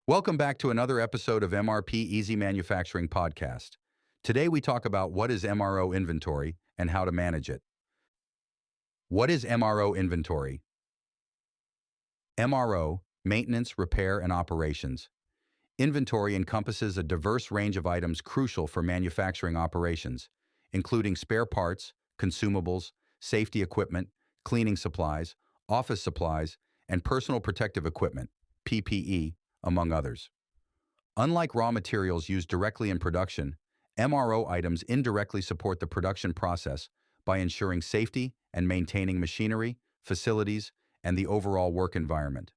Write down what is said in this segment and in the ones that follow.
Welcome back to another episode of MRP Easy Manufacturing Podcast. Today we talk about what is MRO inventory and how to manage it. What is MRO inventory? MRO, maintenance, repair, and operations. Inventory encompasses a diverse range of items crucial for manufacturing operations, including spare parts, consumables, safety equipment, cleaning supplies, office supplies, and personal protective equipment, PPE, among others. Unlike raw materials used directly in production, MRO items indirectly support the production process by ensuring safety and maintaining machinery, facilities, and the overall work environment.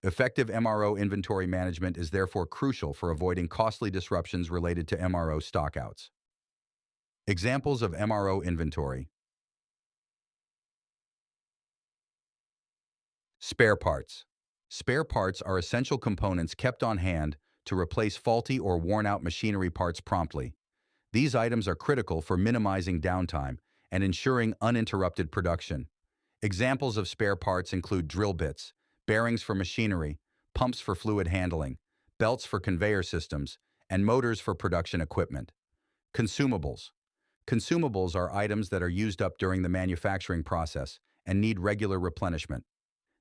Effective MRO inventory management is therefore crucial for avoiding costly disruptions related to MRO stockouts. Examples of MRO inventory. Spare parts. Spare parts are essential components kept on hand to replace faulty or worn-out machinery parts promptly. These items are critical for minimizing downtime and ensuring uninterrupted production. Examples of spare parts include drill bits, bearings for machinery, pumps for fluid handling, belts for conveyor systems, and motors for production equipment. Consumables. Consumables are items that are used up during the manufacturing process and need regular replenishment.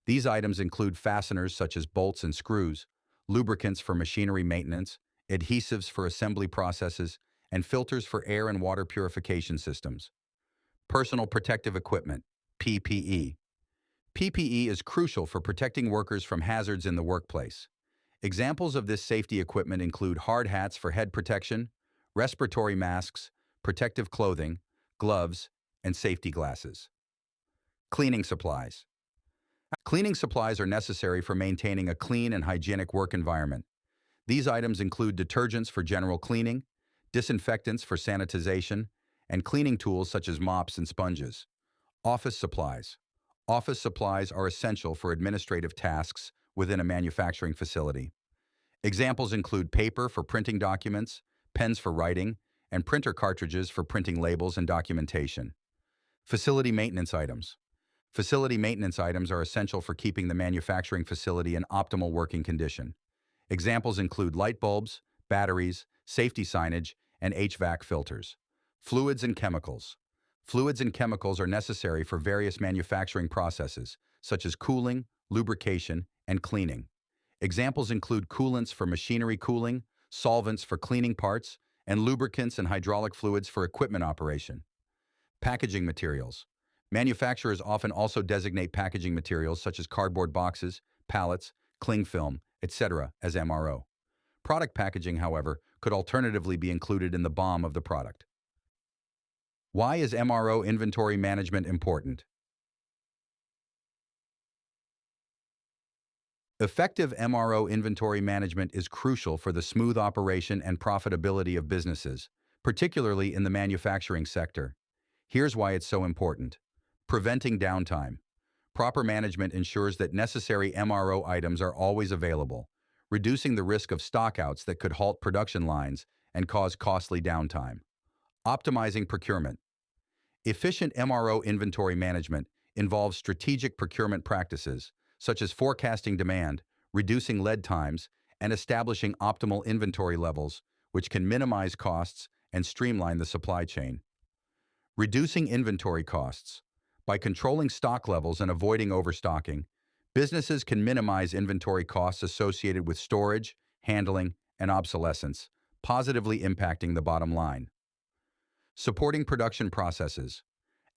These items include fasteners such as bolts and screws, lubricants for machinery maintenance, adhesives for assembly processes, and filters for air and water purification systems. Personal protective equipment, PPE. PPE is crucial for protecting workers from hazards in the workplace. Examples of this safety equipment include hard hats for head protection, respiratory masks, protective clothing, gloves, and safety glasses. Cleaning supplies. Cleaning supplies are necessary for maintaining a clean and hygienic work environment. These items include detergents for general cleaning, disinfectants for sanitization, and cleaning tools such as mops and sponges. Office supplies. Office supplies are essential for administrative tasks within a manufacturing facility. Examples include paper for printing documents, pens for writing, and printer cartridges for printing labels and documentation. Facility maintenance items. Facility maintenance items are essential for keeping the manufacturing facility in optimal working condition. Examples include light bulbs, batteries, safety signage, and HVAC filters. Fluids and chemicals. Fluids and chemicals are necessary for various manufacturing processes, such as cooling, lubrication, and cleaning. Examples include coolants for machinery cooling, solvents for cleaning parts, and lubricants and hydraulic fluids for equipment operation. Packaging materials. Manufacturers often also designate packaging materials such as cardboard boxes, pallets, cling film, etc. as MRO. Product packaging, however, could alternatively be included in the BOM of the product. Why is MRO inventory management important? Effective MRO inventory management is crucial for the smooth operation and profitability of businesses, particularly in the manufacturing sector. Here's why it's so important. Preventing downtime. Proper management ensures that necessary MRO items are always available, reducing the risk of stockouts that could halt production lines and cause costly downtime. Optimizing procurement. Efficient MRO inventory management involves strategic procurement practices, such as forecasting demand, reducing lead times, and establishing optimal inventory levels, which can minimize costs and streamline the supply chain. Reducing inventory costs. By controlling stock levels and avoiding overstocking, businesses can minimize inventory costs associated with storage, handling, and obsolescence, positively impacting the bottom line. Supporting production processes.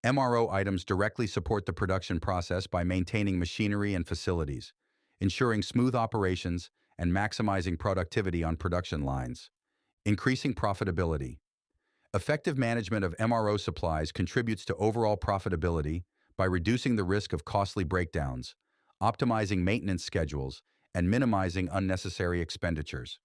MRO items directly support the production process by maintaining machinery and facilities, ensuring smooth operations, and maximizing productivity on production lines. Increasing profitability. Effective management of MRO supplies contributes to overall profitability by reducing the risk of costly breakdowns, optimizing maintenance schedules, and minimizing unnecessary expenditures.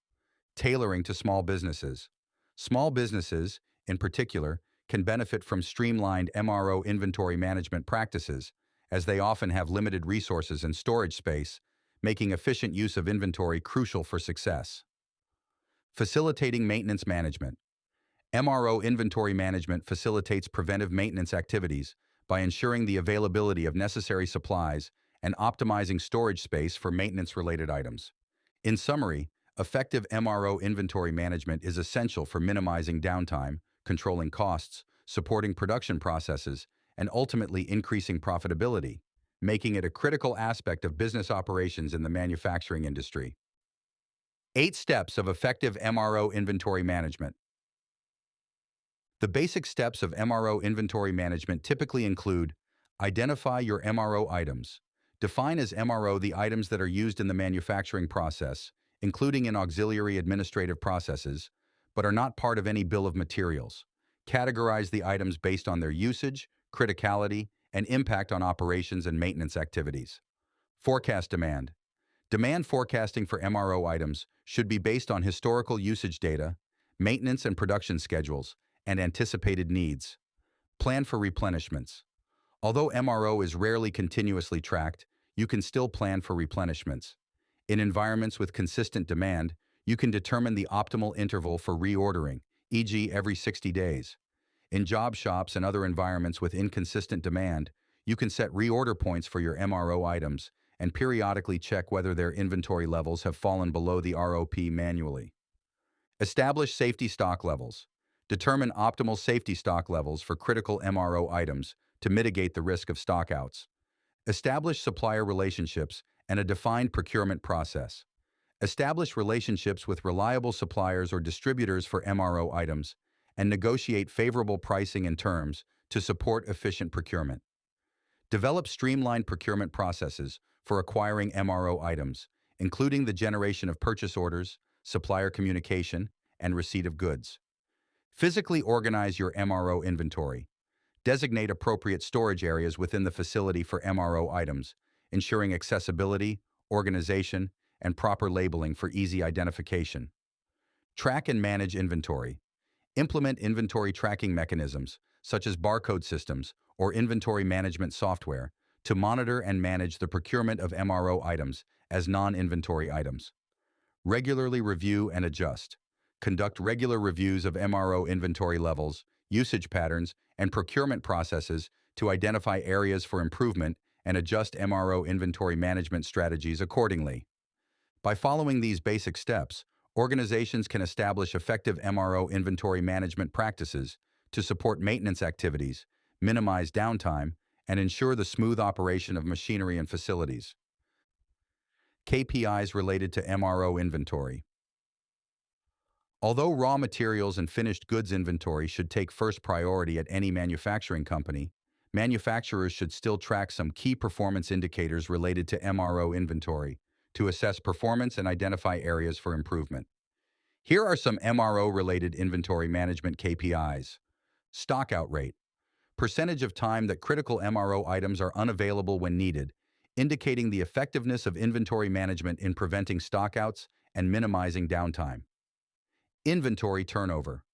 Tailoring to small businesses. Small businesses, in particular, can benefit from streamlined MRO inventory management practices, as they often have limited resources and storage space, making efficient use of inventory crucial for success. Facilitating maintenance management. MRO inventory management facilitates preventive maintenance activities by ensuring the availability of necessary supplies and optimizing storage space for maintenance-related items. In summary, Effective MRO inventory management is essential for minimizing downtime, controlling costs, supporting production processes, and ultimately increasing profitability, making it a critical aspect of business operations in the manufacturing industry. 8 steps of effective MRO inventory management. The basic steps of MRO inventory management typically include: identify your MRO items. Define as MRO the items that are used in the manufacturing process, including in auxiliary administrative processes, but are not part of any bill of materials. Categorize the items based on their usage, criticality, and impact on operations and maintenance activities. Forecast demand. Demand forecasting for MRO items should be based on historical usage data, maintenance and production schedules, and anticipated needs. Plan for replenishments. Although MRO is rarely continuously tracked, you can still plan for replenishments. In environments with consistent demand, you can determine the optimal interval for reordering, e.g., every 60 days. In job shops and other environments with inconsistent demand, you can set reorder points for your MRO items and periodically check whether their inventory levels have fallen below the ROP manually. Establish safety stock levels. Determine optimal safety stock levels for critical MRO items to mitigate the risk of stockouts. Establish supplier relationships and a defined procurement process. Establish relationships with reliable suppliers or distributors for MRO items and negotiate favorable pricing and terms to support efficient procurement. Develop streamlined procurement processes for acquiring MRO items, including the generation of purchase orders, supplier communication, and receipt of goods. Physically organize your MRO inventory. Designate appropriate storage areas within the facility for MRO items, ensuring accessibility, organization, and proper labeling for easy identification. Track and manage inventory. Implement inventory tracking mechanisms, such as barcode systems or inventory management software, to monitor and manage the procurement of MRO items as non-inventory items. Regularly review and adjust. Conduct regular reviews of MRO inventory levels, usage patterns, and procurement processes to identify areas for improvement and adjust MRO inventory management strategies accordingly. By following these basic steps, organizations can establish effective MRO inventory management practices to support maintenance activities, minimize downtime, and ensure the smooth operation of machinery and facilities. KPIs related to MRO inventory. Although raw materials and finished goods inventory should take first priority at any manufacturing company, manufacturers should still track some key performance indicators related to MRO inventory to assess performance and identify areas for improvement. Here are some MRO-related inventory management KPIs. Stockout rate. Percentage of time that critical MRO items are unavailable when needed, indicating the effectiveness of inventory management in preventing stockouts and minimizing downtime. Inventory turnover.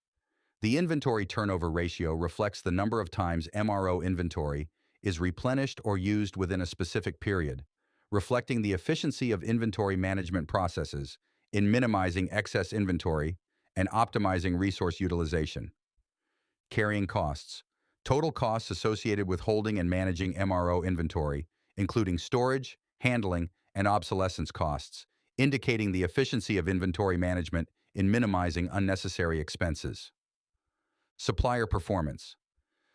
The inventory turnover ratio reflects the number of times MRO inventory is replenished or used within a specific period, reflecting the efficiency of inventory management processes in minimizing excess inventory and optimizing resource utilization. Carrying costs. Total costs associated with holding and managing MRO inventory, including storage, handling, and obsolescence costs, indicating the efficiency of inventory management in minimizing unnecessary expenses. Supplier performance.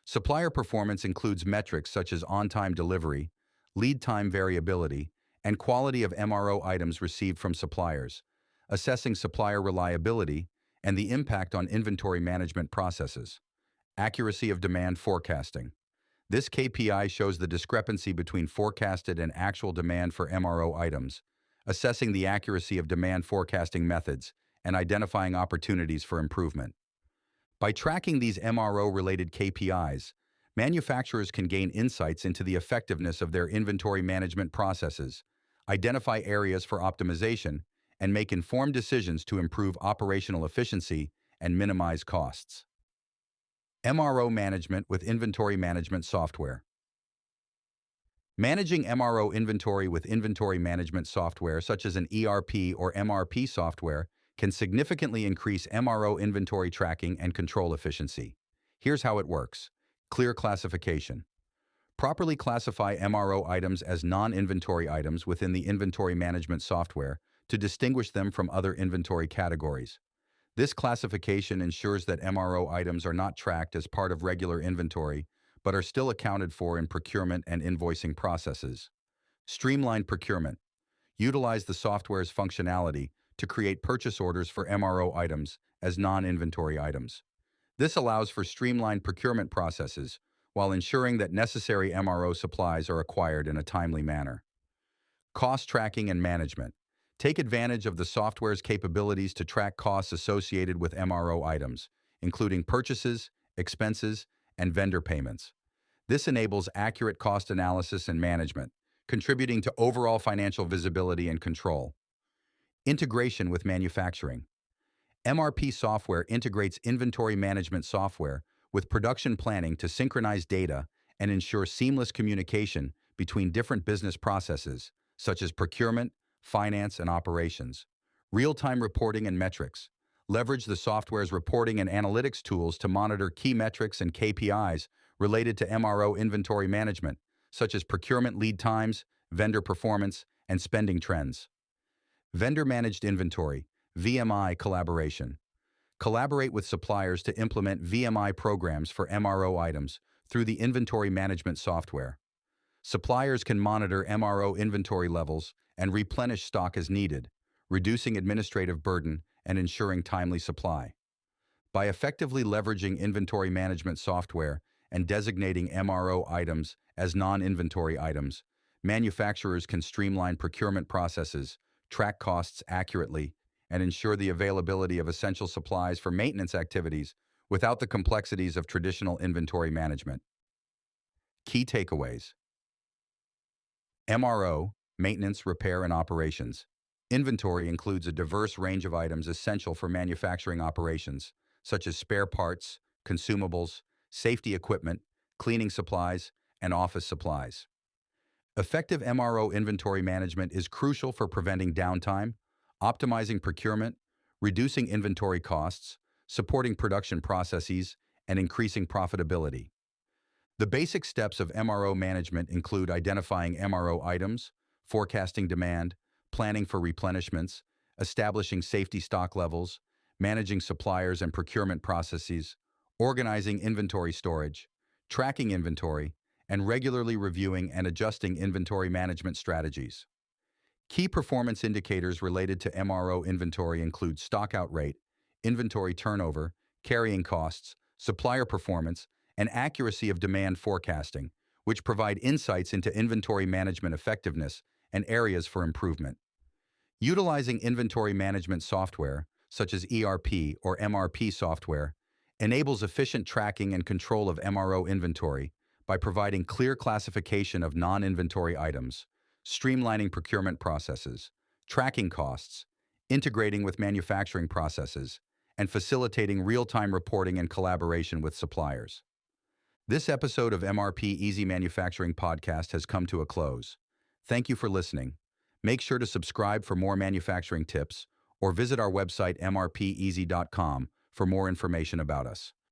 Supplier performance includes metrics such as on-time delivery, lead time variability, and quality of MRO items received from suppliers, assessing supplier reliability and the impact on inventory management processes. Accuracy of demand forecasting. This KPI shows the discrepancy between forecasted and actual demand for MRO items, assessing the accuracy of demand forecasting methods and identifying opportunities for improvement. By tracking these MRO-related KPIs, manufacturers can gain insights into the effectiveness of their inventory management processes, identify areas for optimization, and make informed decisions to improve operational efficiency and minimize costs. MRO management with inventory management software. Managing MRO inventory with inventory management software such as an ERP or MRP software can significantly increase MRO inventory tracking and control efficiency. Here's how it works. Clear classification. Properly classify MRO items as non-inventory items within the inventory management software to distinguish them from other inventory categories. This classification ensures that MRO items are not tracked as part of regular inventory, but are still accounted for in procurement and invoicing processes. Streamlined procurement. Utilize the software's functionality to create purchase orders for MRO items as non-inventory items. This allows for streamlined procurement processes while ensuring that necessary MRO supplies are acquired in a timely manner. Cost tracking and management. Take advantage of the software's capabilities to track costs associated with MRO items, including purchases, expenses, and vendor payments. This enables accurate cost analysis and management, contributing to overall financial visibility and control. Integration with manufacturing. MRP software integrates inventory management software with production planning to synchronize data and ensure seamless communication between different business processes, such as procurement, finance, and operations. Real-time reporting and metrics. Leverage the software's reporting and analytics tools to monitor key metrics and KPIs related to MRO inventory management, such as procurement lead times, vendor performance, and spending trends. Vendor-managed inventory, VMI collaboration. Collaborate with suppliers to implement VMI programs for MRO items through the inventory management software. Suppliers can monitor MRO inventory levels and replenish stock as needed, reducing administrative burden and ensuring timely supply. By effectively leveraging inventory management software and designating MRO items as non-inventory items, manufacturers can streamline procurement processes, track costs accurately, and ensure the availability of essential supplies for maintenance activities without the complexities of traditional inventory management. Key takeaways. MRO, maintenance, repair, and operations. Inventory includes a diverse range of items essential for manufacturing operations, such as spare parts, consumables, safety equipment, cleaning supplies, and office supplies. Effective MRO inventory management is crucial for preventing downtime, optimizing procurement, reducing inventory costs, supporting production processes, and increasing profitability. The basic steps of MRO management include identifying MRO items, forecasting demand, planning for replenishments, establishing safety stock levels, managing suppliers and procurement processes, organizing inventory storage, tracking inventory, and regularly reviewing and adjusting inventory management strategies. Key performance indicators related to MRO inventory include stockout rate, inventory turnover, carrying costs, supplier performance, and accuracy of demand forecasting, which provide insights into inventory management effectiveness and areas for improvement. Utilizing inventory management software, such as ERP or MRP software, enables efficient tracking and control of MRO inventory by providing clear classification of non-inventory items, streamlining procurement processes, tracking costs, integrating with manufacturing processes, and facilitating real-time reporting and collaboration with suppliers. This episode of MRP Easy Manufacturing Podcast has come to a close. Thank you for listening. Make sure to subscribe for more manufacturing tips or visit our website mrpeasy.com for more information about us.